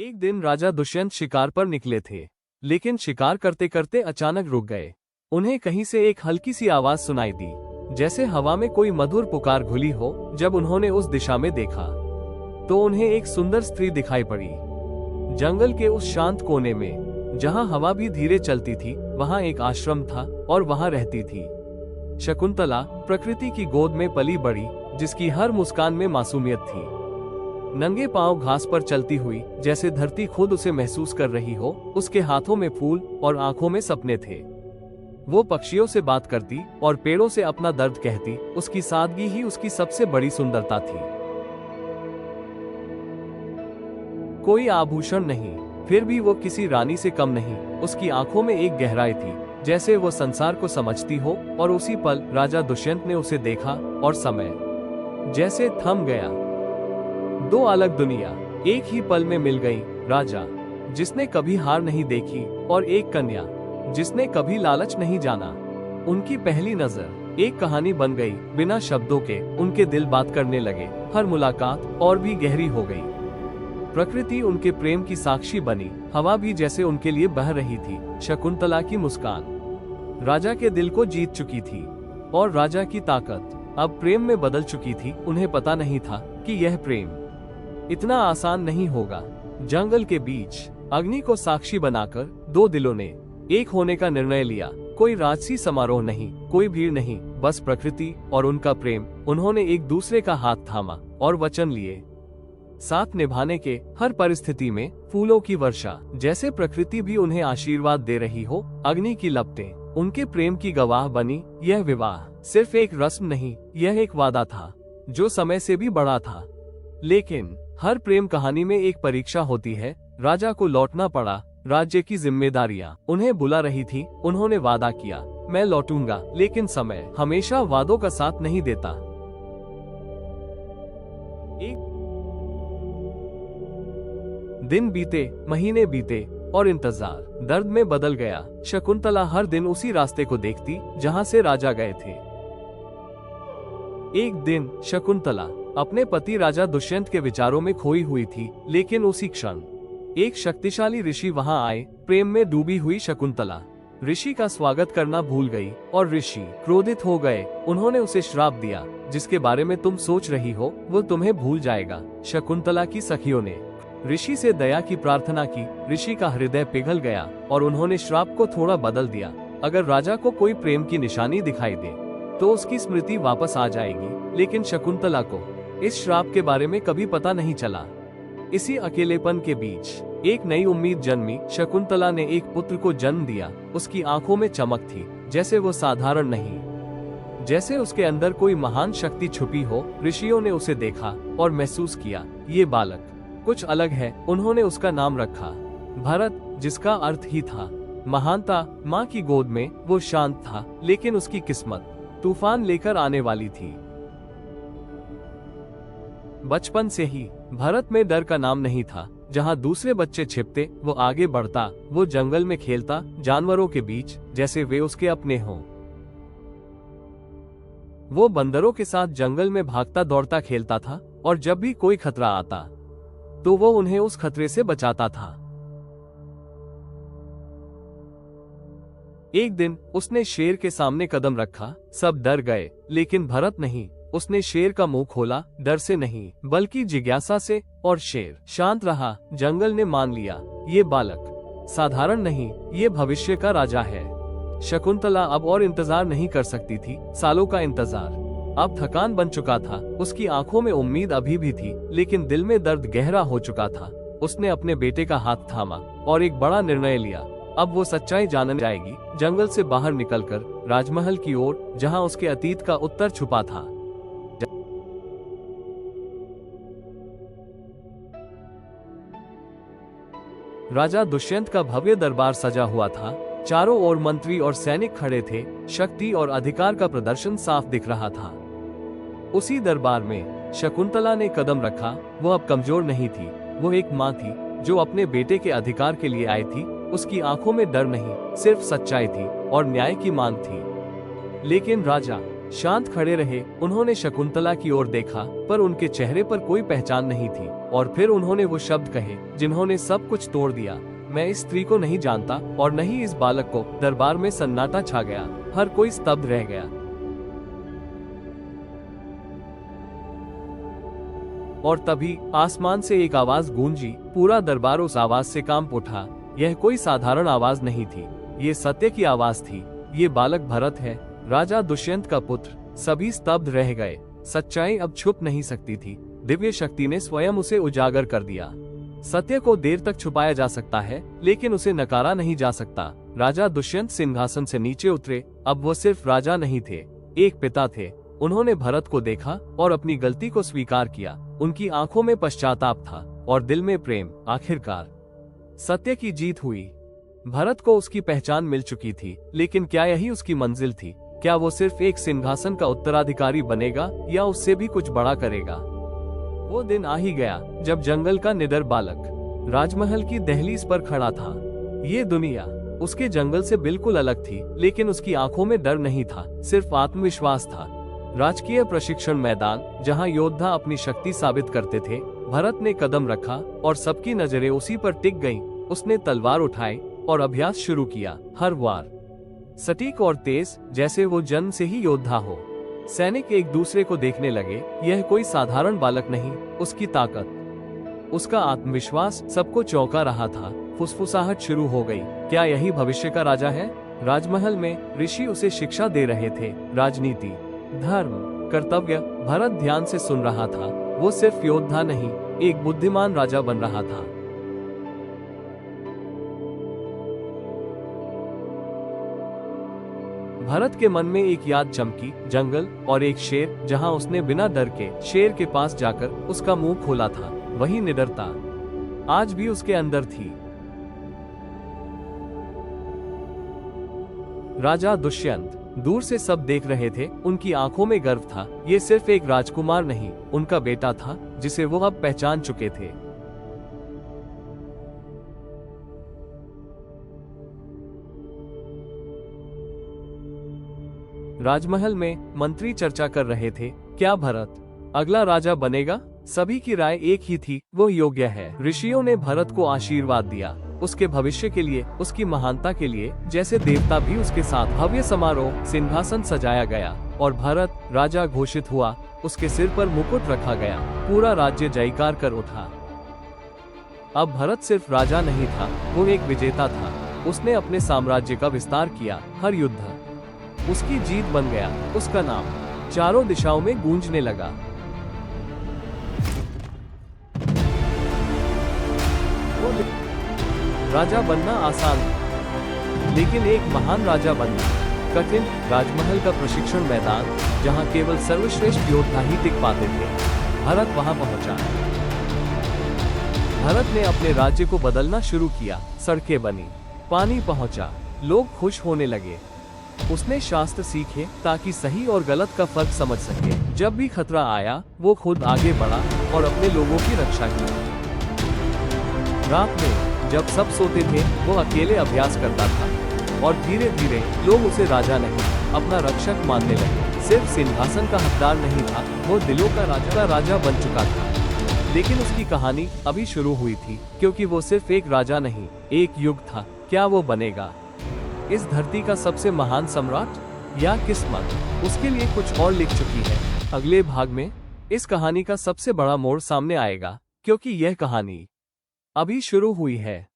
एक दिन राजा दुष्यंत शिकार पर निकले थे, लेकिन शिकार करते करते अचानक रुक गए। उन्हें कहीं से एक हल्की सी आवाज सुनाई दी, जैसे हवा में कोई मधुर पुकार घुली हो। जब उन्होंने उस दिशा में देखा तो उन्हें एक सुंदर स्त्री दिखाई पड़ी। जंगल के उस शांत कोने में जहां हवा भी धीरे चलती थी, वहां एक आश्रम था और वहां रहती थी शकुंतला, प्रकृति की गोद में पली बड़ी, जिसकी हर मुस्कान में मासूमियत थी। नंगे पांव घास पर चलती हुई, जैसे धरती खुद उसे महसूस कर रही हो। उसके हाथों में फूल और आंखों में सपने थे। वो पक्षियों से बात करती और पेड़ों से अपना दर्द कहती। उसकी सादगी ही उसकी सबसे बड़ी सुंदरता थी। कोई आभूषण नहीं, फिर भी वो किसी रानी से कम नहीं। उसकी आंखों में एक गहराई थी, जैसे वो संसार को समझती हो। और उसी पल राजा दुष्यंत ने उसे देखा और समय जैसे थम गया। दो अलग दुनिया एक ही पल में मिल गई। राजा जिसने कभी हार नहीं देखी और एक कन्या जिसने कभी लालच नहीं जाना। उनकी पहली नजर एक कहानी बन गई। बिना शब्दों के उनके दिल बात करने लगे। हर मुलाकात और भी गहरी हो गई। प्रकृति उनके प्रेम की साक्षी बनी। हवा भी जैसे उनके लिए बह रही थी। शकुंतला की मुस्कान राजा के दिल को जीत चुकी थी और राजा की ताकत अब प्रेम में बदल चुकी थी। उन्हें पता नहीं था कि यह प्रेम इतना आसान नहीं होगा। जंगल के बीच अग्नि को साक्षी बनाकर दो दिलों ने एक होने का निर्णय लिया। कोई राजसी समारोह नहीं, कोई भीड़ नहीं, बस प्रकृति और उनका प्रेम। उन्होंने एक दूसरे का हाथ थामा और वचन लिए, साथ निभाने के हर परिस्थिति में। फूलों की वर्षा जैसे प्रकृति भी उन्हें आशीर्वाद दे रही हो। अग्नि की लपटें उनके प्रेम की गवाह बनी। यह विवाह सिर्फ एक रस्म नहीं, यह एक वादा था जो समय से भी बड़ा था। लेकिन हर प्रेम कहानी में एक परीक्षा होती है। राजा को लौटना पड़ा। राज्य की जिम्मेदारियां उन्हें बुला रही थी। उन्होंने वादा किया, मैं लौटूंगा, लेकिन समय हमेशा वादों का साथ नहीं देता। एक दिन बीते, महीने बीते और इंतजार दर्द में बदल गया। शकुंतला हर दिन उसी रास्ते को देखती जहां से राजा गए थे। एक दिन शकुंतला अपने पति राजा दुष्यंत के विचारों में खोई हुई थी, लेकिन उसी क्षण एक शक्तिशाली ऋषि वहां आए। प्रेम में डूबी हुई शकुंतला ऋषि का स्वागत करना भूल गई और ऋषि क्रोधित हो गए। उन्होंने उसे श्राप दिया, जिसके बारे में तुम सोच रही हो वो तुम्हें भूल जाएगा। शकुंतला की सखियों ने ऋषि से दया की प्रार्थना की। ऋषि का हृदय पिघल गया और उन्होंने श्राप को थोड़ा बदल दिया। अगर राजा को कोई प्रेम की निशानी दिखाई दे तो उसकी स्मृति वापस आ जाएगी। लेकिन शकुंतला को इस श्राप के बारे में कभी पता नहीं चला। इसी अकेलेपन के बीच एक नई उम्मीद जन्मी। शकुंतला ने एक पुत्र को जन्म दिया। उसकी आंखों में चमक थी, जैसे वो साधारण नहीं, जैसे उसके अंदर कोई महान शक्ति छुपी हो। ऋषियों ने उसे देखा और महसूस किया, ये बालक कुछ अलग है। उन्होंने उसका नाम रखा भरत, जिसका अर्थ ही था महानता। माँ की गोद में वो शांत था, लेकिन उसकी किस्मत तूफान लेकर आने वाली थी। बचपन से ही भरत में डर का नाम नहीं था। जहां दूसरे बच्चे छिपते वो आगे बढ़ता। वो जंगल में खेलता, जानवरों के बीच, जैसे वे उसके अपने हों। वो बंदरों के साथ जंगल में भागता दौड़ता खेलता था, और जब भी कोई खतरा आता तो वो उन्हें उस खतरे से बचाता था। एक दिन उसने शेर के सामने कदम रखा। सब डर गए, लेकिन भरत नहीं। उसने शेर का मुंह खोला, डर से नहीं बल्कि जिज्ञासा से, और शेर शांत रहा। जंगल ने मान लिया, ये बालक साधारण नहीं, ये भविष्य का राजा है। शकुंतला अब और इंतजार नहीं कर सकती थी। सालों का इंतजार अब थकान बन चुका था। उसकी आंखों में उम्मीद अभी भी थी, लेकिन दिल में दर्द गहरा हो चुका था। उसने अपने बेटे का हाथ थामा और एक बड़ा निर्णय लिया। अब वो सच्चाई जानने जाएगी। जंगल से बाहर निकलकर राजमहल की ओर, जहां उसके अतीत का उत्तर छुपा था। राजा दुष्यंत का भव्य दरबार सजा हुआ था। चारों ओर मंत्री और सैनिक खड़े थे। शक्ति और अधिकार का प्रदर्शन साफ दिख रहा था। उसी दरबार में शकुंतला ने कदम रखा। वो अब कमजोर नहीं थी। वो एक माँ थी जो अपने बेटे के अधिकार के लिए आई थी। उसकी आंखों में डर नहीं, सिर्फ सच्चाई थी और न्याय की मांग थी। लेकिन राजा शांत खड़े रहे। उन्होंने शकुंतला की ओर देखा, पर उनके चेहरे पर कोई पहचान नहीं थी। और फिर उन्होंने वो शब्द कहे जिन्होंने सब कुछ तोड़ दिया। मैं इस स्त्री को नहीं जानता और न ही इस बालक को। दरबार में सन्नाटा छा गया, हर कोई स्तब्ध रह गया। और तभी आसमान से एक आवाज गूंजी। पूरा दरबार उस आवाज से कांप उठा। यह कोई साधारण आवाज नहीं थी, ये सत्य की आवाज थी। ये बालक भरत है, राजा दुष्यंत का पुत्र। सभी स्तब्ध रह गए। सच्चाई अब छुप नहीं सकती थी। दिव्य शक्ति ने स्वयं उसे उजागर कर दिया। सत्य को देर तक छुपाया जा सकता है, लेकिन उसे नकारा नहीं जा सकता। राजा दुष्यंत सिंहासन से नीचे उतरे। अब वो सिर्फ राजा नहीं थे, एक पिता थे। उन्होंने भरत को देखा और अपनी गलती को स्वीकार किया। उनकी आंखों में पश्चाताप था और दिल में प्रेम। आखिरकार सत्य की जीत हुई। भरत को उसकी पहचान मिल चुकी थी, लेकिन क्या यही उसकी मंजिल थी? क्या वो सिर्फ एक सिंहासन का उत्तराधिकारी बनेगा या उससे भी कुछ बड़ा करेगा? वो दिन आ ही गया जब जंगल का निडर बालक राजमहल की दहलीज पर खड़ा था। ये दुनिया उसके जंगल से बिल्कुल अलग थी, लेकिन उसकी आंखों में डर नहीं था, सिर्फ आत्मविश्वास था। राजकीय प्रशिक्षण मैदान, जहां योद्धा अपनी शक्ति साबित करते थे। भरत ने कदम रखा और सबकी नजरें उसी पर टिक गईं। उसने तलवार उठाई और अभ्यास शुरू किया। हर वार सटीक और तेज, जैसे वो जन्म से ही योद्धा हो। सैनिक एक दूसरे को देखने लगे। यह कोई साधारण बालक नहीं, उसकी ताकत, उसका आत्मविश्वास सबको चौंका रहा था। फुसफुसाहट शुरू हो गई। क्या यही भविष्य का राजा है? राजमहल में ऋषि उसे शिक्षा दे रहे थे। राजनीति, धर्म, कर्तव्य। भरत ध्यान से सुन रहा था। वो सिर्फ योद्धा नहीं, एक बुद्धिमान राजा बन रहा था। भरत के मन में एक याद चमकी, जंगल और एक शेर। जहां उसने बिना डर के शेर के पास जाकर उसका मुंह खोला था। वही निडरता आज भी उसके अंदर थी। राजा दुष्यंत दूर से सब देख रहे थे। उनकी आंखों में गर्व था। ये सिर्फ एक राजकुमार नहीं, उनका बेटा था, जिसे वो अब पहचान चुके थे। राजमहल में मंत्री चर्चा कर रहे थे। क्या भरत अगला राजा बनेगा? सभी की राय एक ही थी, वो योग्य है। ऋषियों ने भरत को आशीर्वाद दिया, उसके भविष्य के लिए, उसकी महानता के लिए। जैसे देवता भी उसके साथ। भव्य समारोह, सिंहासन सजाया गया और भरत राजा घोषित हुआ। उसके सिर पर मुकुट रखा गया। पूरा राज्य जयकार कर उठा। अब भरत सिर्फ राजा नहीं था, वो एक विजेता था। उसने अपने साम्राज्य का विस्तार किया। हर युद्ध उसकी जीत बन गया। उसका नाम चारों दिशाओं में गूंजने लगा। राजा बनना आसान, लेकिन एक महान राजा बनना कठिन। राजमहल का प्रशिक्षण मैदान, जहां केवल सर्वश्रेष्ठ योद्धा ही टिक पाते थे। भरत वहां पहुंचा। भरत ने अपने राज्य को बदलना शुरू किया। सड़कें बनी, पानी पहुंचा, लोग खुश होने लगे। उसने शास्त्र सीखे ताकि सही और गलत का फर्क समझ सके। जब भी खतरा आया, वो खुद आगे बढ़ा और अपने लोगों की रक्षा की। रात में जब सब सोते थे, वो अकेले अभ्यास करता था और धीरे धीरे लोग उसे राजा नहीं, अपना रक्षक मानने लगे। सिर्फ सिंहासन का हकदार नहीं था, वो दिलों का राजा बन चुका था। लेकिन उसकी कहानी अभी शुरू हुई थी, क्योंकि वो सिर्फ एक राजा नहीं, एक युग था। क्या वो बनेगा इस धरती का सबसे महान सम्राट, या किस्मत उसके लिए कुछ और लिख चुकी है? अगले भाग में इस कहानी का सबसे बड़ा मोड़ सामने आएगा, क्योंकि यह कहानी अभी शुरू हुई है।